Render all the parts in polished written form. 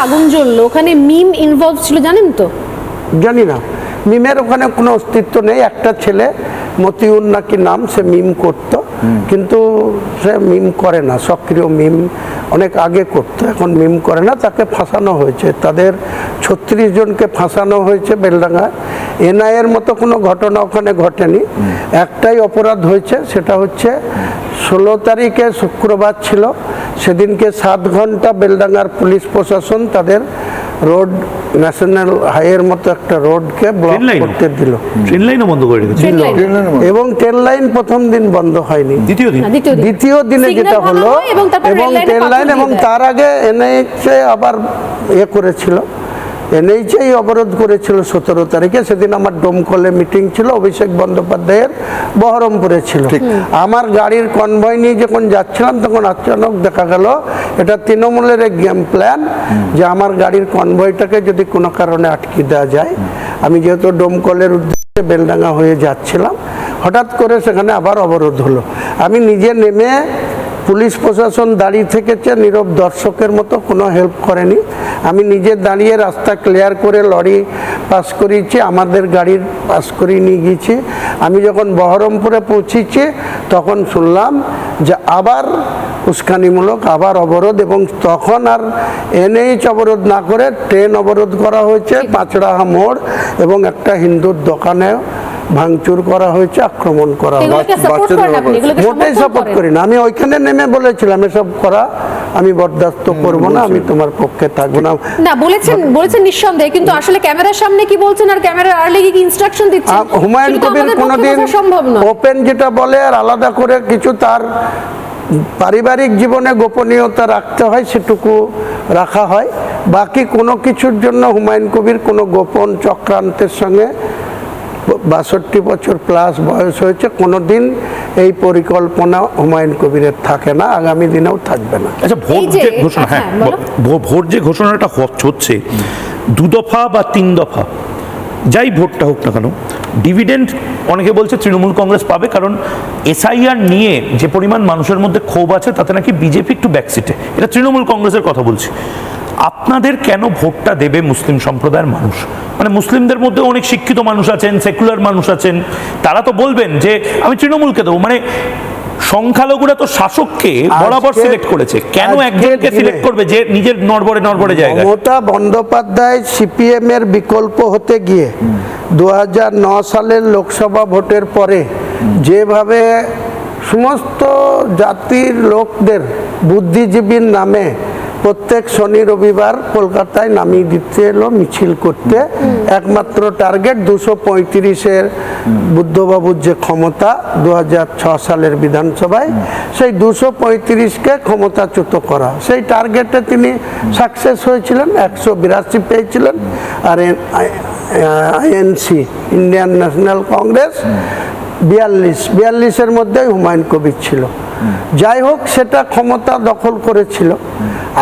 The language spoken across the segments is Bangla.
আগুন জ্বললো, ওখানে মিম ইনভলভ ছিল জানেন তো? জানি না, মিমের ওখানে কোনো অস্তিত্ব নেই। একটা ছেলে মতিউর নাকি নাম, সে মিম করতো, কিন্তু সে মিম করে না, সক্রিয় মিম অনেক আগে করতো, এখন মিম করে না। তাকে ফাঁসানো হয়েছে, তাদের 36 জনকে ফাঁসানো হয়েছে বেলডাঙ্গায়। এনআইয়ের মতো কোনো ঘটনা ওখানে ঘটেনি। একটাই অপরাধ হয়েছে, সেটা হচ্ছে 16 তারিখে শুক্রবার ছিল, সেদিনকে 7 ঘন্টা বেলডাঙ্গার পুলিশ প্রশাসন তাদের রোড, ন্যাশনাল হাইওয়ের মতো একটা রোডকে ব্লক করতে দিল, ট্রেন লাইনও বন্ধ করে দিল। এবং ট্রেন লাইন প্রথম দিন বন্ধ হয়নি, দ্বিতীয় দিনে যেটা হলো, এবং ট্রেন লাইন, এবং তার আগে এনএইচএ আবার করেছিল, এনএইচএই অবরোধ করেছিল 17 তারিখে। সেদিন আমার ডোমকলে মিটিং ছিল, অভিষেক বন্দ্যোপাধ্যায়ের বহরমপুরে ছিল। আমার গাড়ির কনভয় নিয়ে যখন যাচ্ছিলাম, তখন আচানক দেখা গেল এটা তৃণমূলের এক গেম প্ল্যান, যে আমার গাড়ির কনভয়টাকে যদি কোনো কারণে আটকে দেওয়া যায়। আমি যেহেতু ডোমকলের উদ্দেশ্যে বেলডাঙ্গা হয়ে যাচ্ছিলাম, হঠাৎ করে সেখানে আবার অবরোধ হলো। আমি নিজে নেমে, পুলিশ প্রশাসন দাঁড়িয়ে থেকেছে নীরব দর্শকের মতো, কোনো হেল্প করেনি। আমি নিজে দাঁড়িয়ে রাস্তা ক্লিয়ার করে লরি পাস করিয়েছি, আমাদের গাড়ির পাস করিয়ে নিয়ে গিয়েছি। আমি যখন বহরমপুরে পৌঁছেছি, তখন শুনলাম যে আবার উস্কানিমূলক আবার অবরোধ, এবং তখন আর এনএইচ অবরোধ না করে ট্রেন অবরোধ করা হয়েছে, পাঁচড়াহা মোড় এবং একটা হিন্দুর দোকানে ভাঙচুর করা হয়েছে, আক্রমণ করা হয়েছে। মোটেই সাপোর্ট করি না। আমি ওইখানে নেমে বলেছিলাম, এসব করা আমি বরদাস্ত করবো না, আমি তোমার পক্ষে থাকবো না। না বলেছেন নিঃসন্দেহে, কিন্তু আসলে ক্যামেরার সামনে কি বলছেন আর ক্যামেরার আড়ালে কি ইনস্ট্রাকশন দিচ্ছেন? হুমায়ুন কবির কোনোদিন ওপেন যেটা বলে আর আলাদা করে কিছু তার পারিবারিক জীবনে গোপনীয়তা রাখতে হয়, সেটুকু রাখা হয়। বাকি কোনো কিছুর জন্য হুমায়ুন কবির কোনো গোপন চক্রান্তের সঙ্গে, 62 বছর প্লাস বয়স হয়েছে, কোনোদিন এই পরিকল্পনা হুমায়ুন কবিরের থাকে না, আগামী দিনেও থাকবে না। আচ্ছা, ভোট যে ঘোষণা, হ্যাঁ, ভোট যে ঘোষণাটা হচ্ছে 2 দফা বা 3 দফা, যাই ভোটটা হোক না কেন, ডিভিডেন্ড অনেকে বলছে তৃণমূল কংগ্রেস পাবে, কারণ এসআইআর নিয়ে যে পরিমাণ মানুষের মধ্যে ক্ষোভ আছে, তাতে নাকি বিজেপি একটু ব্যাকসিটে। এটা তৃণমূল কংগ্রেসের কথা বলছি। আপনাদের কেন ভোটটা দেবে মুসলিম সম্প্রদায়ের মানুষ? মানে মুসলিমদের মধ্যে অনেক শিক্ষিত মানুষ আছেন, সেকুলার মানুষ আছেন, তারা তো বলবেন যে আমি তৃণমূলকে দেবো। মানে সংখ্যালঘুরা তো শাসককে বরাবর সিলেক্ট করেছে, কেন একজনকে সিলেক্ট করবে যে নিজের নড়বড়ে জায়গায়? মমতা বন্দ্যোপাধ্যায় সিপিএম এর বিকল্প হতে গিয়ে 2009 সালের লোকসভা ভোটের পরে যেভাবে সমস্ত জাতির লোকদের, বুদ্ধিজীবীর নামে প্রত্যেক শনি রবিবার কলকাতায় নামিয়ে দিতে এলো মিছিল করতে, একমাত্র টার্গেট 235-এর বুদ্ধবাবুর যে ক্ষমতা 2006 সালের বিধানসভায়, সেই 235কে ক্ষমতাচ্যুত করা, সেই টার্গেটে তিনি সাকসেস হয়েছিলেন, 182 পেয়েছিলেন। আর আইএনসি, ইন্ডিয়ান ন্যাশনাল কংগ্রেস 42-এর মধ্যেই হুমায়ুন কবির ছিল। যাই হোক, সেটা ক্ষমতা দখল করেছিল।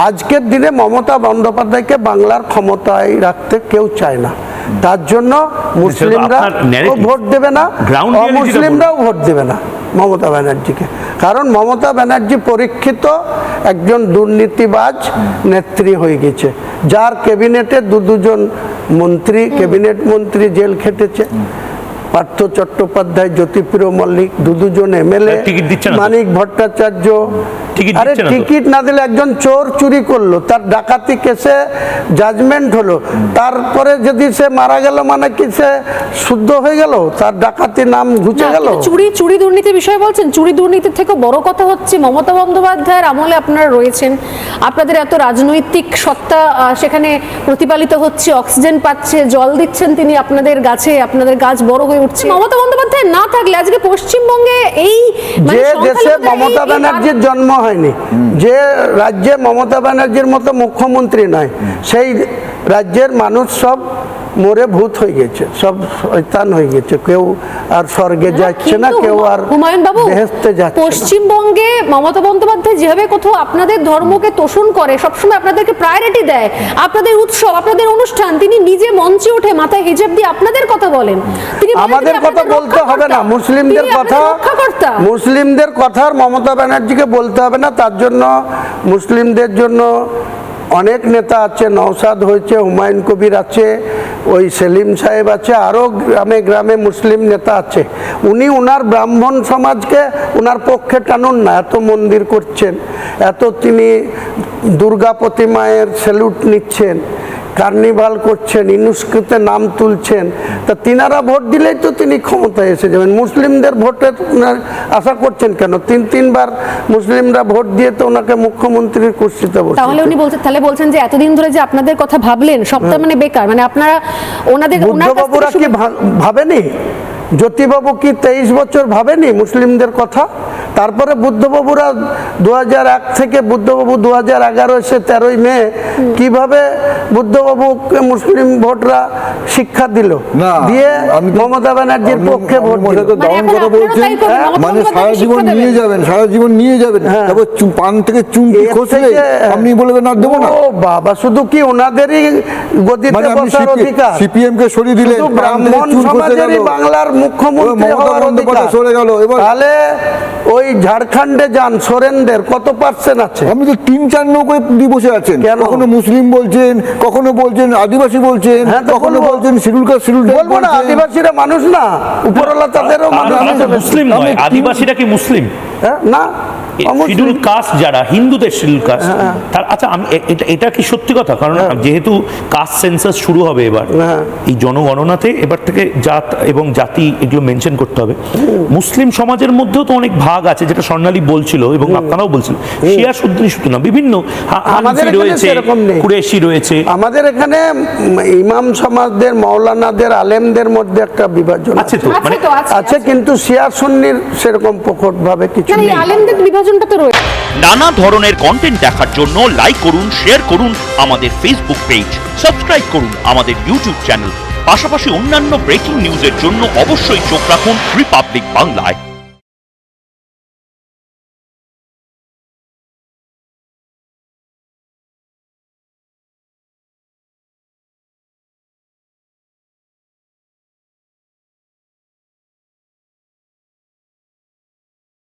আজকের দিনে মমতা বন্দ্যোপাধ্যায়কে বাংলার ক্ষমতায় রাখতে কেউ চায় না, তার জন্য মুসলিমরা ভোট দেবে না, অমুসলিমরাও ভোট দেবে না মমতা ব্যানার্জিকে। কারণ মমতা ব্যানার্জি পরীক্ষিত একজন দুর্নীতিবাজ নেত্রী হয়ে গেছে, যার ক্যাবিনেটে দুজন মন্ত্রী, ক্যাবিনেট মন্ত্রী জেল খেটেছে, পার্থ চট্টোপাধ্যায়, জ্যোতিপ্রিয় মল্লিক, দুজন এমএলএ, মানিক ভট্টাচার্য। আরে টিকিট না দিলে একজন চোর চুরি করলো, তার ডাকাতি কেসে জাজমেন্ট হলো, তারপরে যদি সে মারা গেল, মানে কি সে শুদ্ধ হয়ে গেল? তার ডাকাতি নাম ঘুচে গেল? চুরি দুর্নীতির বিষয় বলছেন, চুরি দুর্নীতির থেকে বড় কথা হচ্ছে মমতা বন্দ্যোপাধ্যায়ের আমলে আপনারা রয়েছেন, আপনাদের এত রাজনৈতিক সত্তা সেখানে প্রতিপালিত হচ্ছে, অক্সিজেন পাচ্ছে, জল দিচ্ছেন তিনি আপনাদের গাছে, আপনাদের গাছ বড় হয়ে উঠছে। মমতা বন্দ্যোপাধ্যায় না থাকলে আজকে পশ্চিমবঙ্গে এই যে দেশে মমতা ব্যানার্জির জন্ম হয়নি, যে রাজ্যে মমতা ব্যানার্জির মতো মুখ্যমন্ত্রী নয়, সেই রাজ্যের মানুষ সব মরে ভূত হয়ে গেছে, সব শয়তান হয়ে গেছে, কেউ আর স্বর্গে যাচ্ছে না, কেউ আর বেহেশতে যাচ্ছে না। পশ্চিমবঙ্গে মমতা বন্দ্যোপাধ্যায় যেভাবে কোথাও আপনাদের ধর্মকে তোষণ করে, সবসময় আপনাদেরকে প্রায়োরিটি দেয়, আপনাদের উৎসব, আপনাদের অনুষ্ঠান, তিনি নিজে মঞ্চে উঠে মাথায় হিজাব দিয়ে আপনাদের কথা বলেন। আমাদের কথা বলতে হবে না, মুসলিমদের কথা আর মমতা ব্যানার্জিকে বলতে হবে না। তার জন্য মুসলিমদের জন্য অনেক নেতা আছে, নওশাদ হয়েছে, হুমায়ুন কবির আছে, ওই সেলিম সাহেব আছে, আরও গ্রামে গ্রামে মুসলিম নেতা আছে। উনি ওনার ব্রাহ্মণ সমাজকে ওনার পক্ষে টানুন না, এত মন্দির করছেন, এত তিনি দুর্গা প্রতিমায়ের স্যালুট নিচ্ছেন, কার্নিভাল করছেন, ইউনেস্কোতে নাম তুলছেন, তা তিনারা ভোট দিলেই তো তিনি ক্ষমতায় এসে যাবেন। মুসলিমদের ভোটের আশা করছেন কেন? তিনবার মুসলিমরা ভোট দিয়ে তো ওনাকে মুখ্যমন্ত্রীর কুর্সিতে বসে। তাহলে উনি বলছেন যে এতদিন ধরে যে আপনাদের কথা ভাবলেন সবটা মানে বেকার, মানে আপনারা ওনার কাছ বুদ্ধবাবুরা থেকে কি ভাবেনি? জ্যোতিবাবু কি 23 বছর ভাবেনি মুসলিমদের কথা? তারপরে বুদ্ধবাবুরা 2001 থেকে বুদ্ধবাবু 2011 এসে 13ই মে কিভাবে বুদ্ধবাবুকে মুসলিম ভোটরা শিক্ষা দিল, দিয়ে মমতা ব্যানার্জির পক্ষে ভোট দিল। কথা বলছেন, মানে সারা জীবন নিয়ে যাবেন, সারা জীবন নিয়ে যাবেন, তারপর পান থেকে চুনটি খসলে আপনি বলবেন না দেবো না। ও বাবা, শুধু কি ওনাদেরই গদিতে বসার অধিকার? সিপিএম কে সরিয়ে দিলে ব্রাহ্মণ সমাজেরই বাংলার মুখ্যমন্ত্রী হওয়ার অধিকার। তাহলে ওই ঝাড়খণ্ডে যান, সোরেনদের কত পার্সেন্ট আছে? আপনি তো 3-4 নৌকোয় দিয়ে বসে আছেন, কখনো মুসলিম বলছেন, কখনো বলছেন আদিবাসী বলছেন, কখনো বলছেন শিডিউল কাস্ট শিডিউল ট্রাইব বলবো না, আদিবাসীরা মানুষ না, উপরওয়ালা তাদেরও মানুষ। মুসলিম নয়, আদিবাসীরা কি মুসলিম? না, শিডিউল কাস্ট যারা হিন্দুদের শিডিউল কাস্ট তার। আচ্ছা, আমি এটা কি সত্যি কথা? কারণ যেহেতু কাস্ট সেন্সাস শুরু হবে এবার, এই জনগণনাতে এবার থেকে জাত এবং জাতি এগুলো মেনশন করতে হবে। মুসলিম সমাজের মধ্যেও তো অনেক ভাগ আছে, যেটা স্বর্ণালী বলছিল এবং আপনারাও বলছিল, শিয়া সুন্নি শুধু না, বিভিন্ন হানাফি রয়েছে, কুরেশি রয়েছে। আমাদের এখানে ইমাম সমাজদের, মাওলানাদের, আলেমদের মধ্যে একটা বিভাজন আছে তো, মানে আছে, কিন্তু শিয়া সুন্নির সেরকম প্রকট ভাবে কিছু নেই। আলেমদের বিভাজনটা তো রয়েছে। নানা ধরনের কন্টেন্ট দেখার জন্য লাইক করুন, শেয়ার করুন আমাদের ফেসবুক পেজ, সাবস্ক্রাইব করুন আমাদের ইউটিউব চ্যানেল। পাশাপাশি অন্যান্য ব্রেকিং নিউজের জন্য অবশ্যই চোখ রাখুন রিপাবলিক বাংলায়।